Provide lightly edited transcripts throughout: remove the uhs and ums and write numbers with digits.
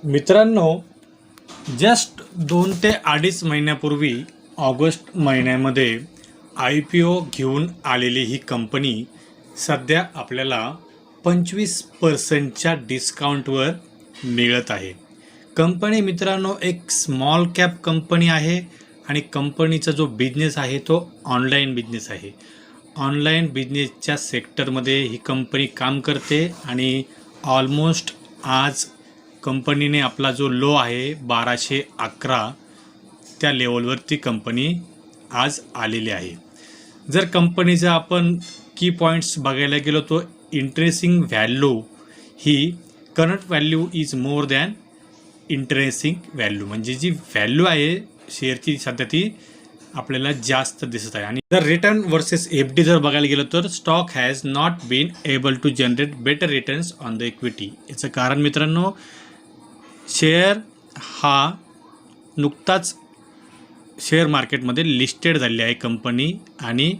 मित्रांनो, जस्ट 2 ते 2.5 महिन्यापूर्वी ऑगस्ट महिन्यामध्ये IPO घेऊन आलेली ही कंपनी सध्या आपल्याला 25% डिस्काउंटवर मिळत आहे. कंपनी मित्रांनो एक स्मॉल कॅप कंपनी आहे आणि कंपनीचा जो बिझनेस आहे तो ऑनलाईन बिझनेस आहे. ऑनलाईन बिझनेसच्या सेक्टरमध्ये ही कंपनी काम करते आणि ऑलमोस्ट आज कंपनीने आपला जो लो आहे 1211 त्या लेवलवरती कंपनी आज आलेली आहे. जर कंपनीचा आपण की पॉईंट्स बघायला गेलो तो interesting value he current value is more than interesting value, म्हणजे जी व्हॅल्यू आहे शेअरची सध्या ती आपल्याला जास्त दिसत आहे. आणि जर रिटर्न वर्सेस FD जर बघायला गेलं तर stock has not been able to generate better returns on the equity. याचं कारण मित्रांनो, शेअर हा नुकताच शेअर मार्केटमध्ये लिस्टेड झाली आहे कंपनी आणि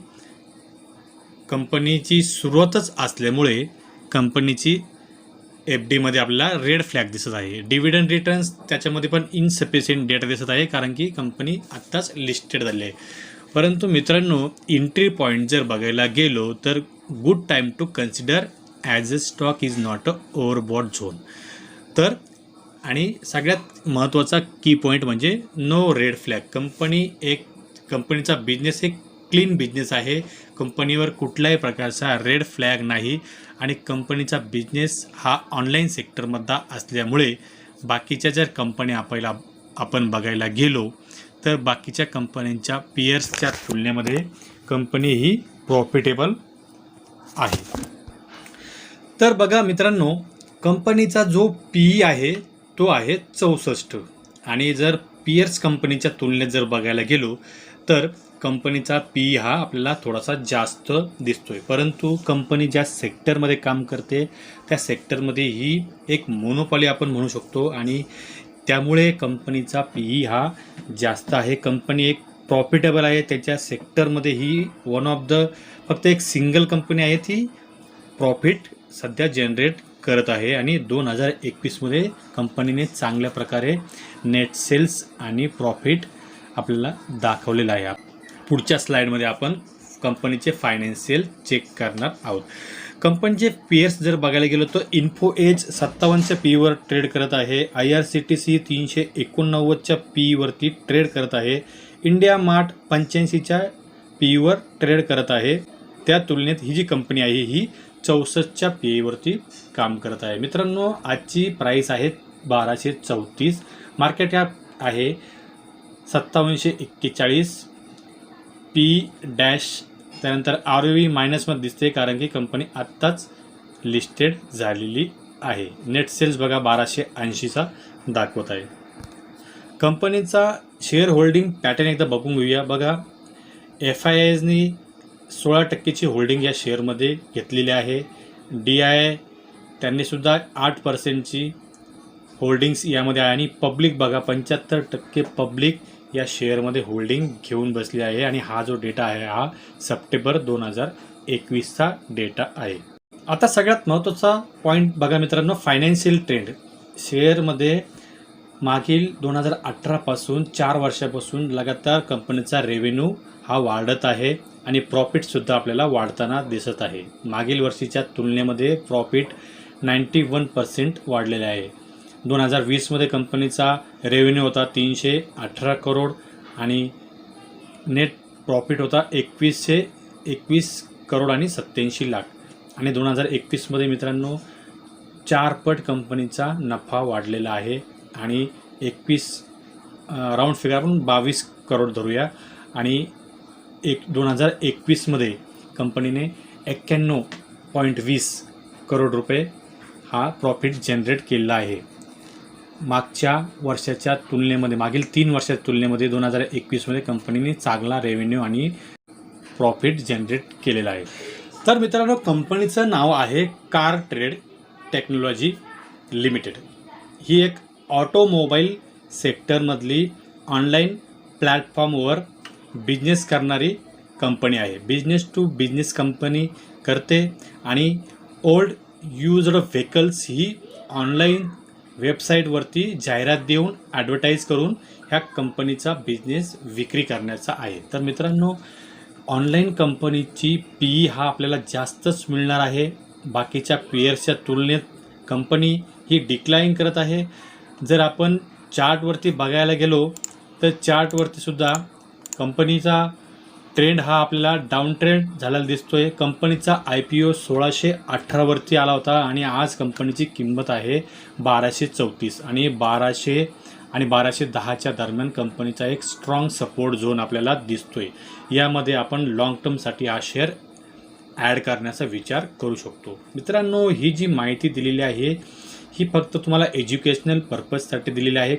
कंपनीची सुरुवातच असल्यामुळे कंपनीची FDमध्ये आपल्याला रेड फ्लॅग दिसत आहे. डिव्हिडंड रिटर्न्स त्याच्यामध्ये पण इनसफिशियंट डेटा दिसत आहे कारण की कंपनी आत्ताच लिस्टेड झाली आहे. परंतु मित्रांनो, एंट्री पॉईंट जर बघायला गेलो तर good time to consider as a stock is not a overbought zone. तर आणि सगळ्यात महत्त्वाचा की पॉईंट म्हणजे नो रेड फ्लॅग. कंपनीचा बिझनेस एक क्लीन बिझनेस आहे. कंपनीवर कुठल्याही प्रकारचा रेड फ्लॅग नाही आणि कंपनीचा बिझनेस हा ऑनलाईन सेक्टरमधला असल्यामुळे बाकीच्या जर कंपन्या आपण बघायला गेलो तर बाकीच्या कंपन्यांच्या पियर्सच्या तुलनेमध्ये कंपनी ही प्रॉफिटेबल आहे. तर बघा मित्रांनो, कंपनीचा जो PE आहे तो आहे 64 आणि जर पियर्स कंपनीच्या तुलनेत जर बघायला गेलो तर कंपनीचा PE हा आपल्याला थोडासा जास्त दिसतोय. परंतु कंपनी ज्या सेक्टरमध्ये काम करते त्या सेक्टरमध्ये ही एक मोनोपॉली आपण म्हणू शकतो आणि त्यामुळे कंपनीचा PE हा जास्त आहे. कंपनी एक प्रॉफिटेबल आहे. त्याच्या सेक्टरमध्ये ही वन ऑफ द फक्त एक सिंगल कंपनी आहे ती प्रॉफिट सध्या जनरेट करत आहे आणि 2021मध्ये कंपनीने चांगल्या प्रकारे नेट सेल्स आणि प्रॉफिट आपल्याला दाखवलेला आहे. पुढच्या स्लाईडमध्ये आपण कंपनीचे फायनान्शियल चेक करणार आहोत. कंपनीचे पेअर्स जर बघायला गेलो तर इन्फो एज 57च्या PEवर ट्रेड करत आहे. IRCTC 389च्या PEवरती ट्रेड करत आहे. इंडिया मार्ट 85च्या PEवर ट्रेड करत आहे. त्या तुलनेत ही जी कंपनी आहे ही 64च्या PEवरती काम करत आहे. मित्रांनो, आजची प्राईस आहे 1234. मार्केट कॅप आहे 5741. P- त्यानंतर ROE मायनसमध्ये दिसते कारण की कंपनी आत्ताच लिस्टेड झालेली आहे. नेट सेल्स बघा 1280चा दाखवत आहे. कंपनीचा शेअर होल्डिंग पॅटर्न एकदा बघून घेऊया. बघा, FIIsनी 16% होल्डिंग या शेअरमध्ये घेतलेली आहे. DII त्यांनीसुद्धा 8%ची होल्डिंग्स यामध्ये आहे आणि पब्लिक बघा 75% पब्लिक या शेअरमध्ये होल्डिंग घेऊन बसली आहे आणि हा जो डेटा आहे हा सप्टेंबर 2021चा डेटा आहे. आता सगळ्यात महत्त्वाचा पॉईंट बघा मित्रांनो, फायनान्शियल ट्रेंड. शेअरमध्ये मागील 2018 पासून 4 वर्षापासून लगातार कंपनीचा रेव्हेन्यू हा वाढत आहे आणि प्रॉफिटसुद्धा आपल्याला वाढताना दिसत आहे. मागील वर्षीच्या तुलनेमध्ये प्रॉफिट 91% वाढलेले आहे. 2020मध्ये कंपनीचा रेव्हेन्यू होता 318 करोड आणि नेट प्रॉफिट होता 21 करोड आणि 87 लाख आणि 2021मध्ये मित्रांनो 4 पट कंपनीचा नफा वाढलेला आहे आणि 21 राऊंड फिगर आपण 22 करोड धरूया आणि 2021मध्ये कंपनीने 91.20 करोड रुपये हा प्रॉफिट जनरेट केला आहे. मागच्या वर्षाच्या तुलनेमध्ये मागील 3 वर्षाच्या तुलनेमध्ये 2021मध्ये कंपनीने चांगला रेव्हेन्यू आणि प्रॉफिट जनरेट केलेला आहे. तर मित्रांनो, कंपनीचं नाव आहे कार ट्रेड टेक्नॉलॉजी लिमिटेड. ही एक ऑटोमोबाईल सेक्टरमधली ऑनलाईन प्लॅटफॉर्मवर बिझनेस करणारी कंपनी आहे. बिझनेस टू बिझनेस कंपनी करते आणि ओल्ड युज्ड व्हेकल्स ही ऑनलाईन वेबसाईटवरती जाहिरात देऊन ॲडव्हर्टाईज करून ह्या कंपनीचा बिझनेस विक्री करण्याचा आहे. तर मित्रांनो, ऑनलाईन कंपनीची पी हा आपल्याला जास्तच मिळणार आहे. बाकीच्या पेअर्सच्या तुलनेत कंपनी ही डिक्लाइन करत आहे. जर आपण चार्टवरती बघायला गेलो तर चार्टवरती सुद्धा कंपनीचा ट्रेंड हा आपल्याला डाऊन ट्रेंड झालेला दिसतोय. कंपनीचा IPO 1618 वरती आला होता आणि आज कंपनीची किंमत आहे 1234 आणि 1200 आणि 1210च्या दरम्यान कंपनीचा एक स्ट्रॉंग सपोर्ट झोन आपल्याला दिसतोय. यामध्ये आपण लॉंग टर्मसाठी हा शेअर ॲड करण्याचा विचार करू शकतो. मित्रांनो, ही जी माहिती दिलेली आहे ही फक्त तुम्हाला एज्युकेशनल पर्पजसाठी दिलेली आहे.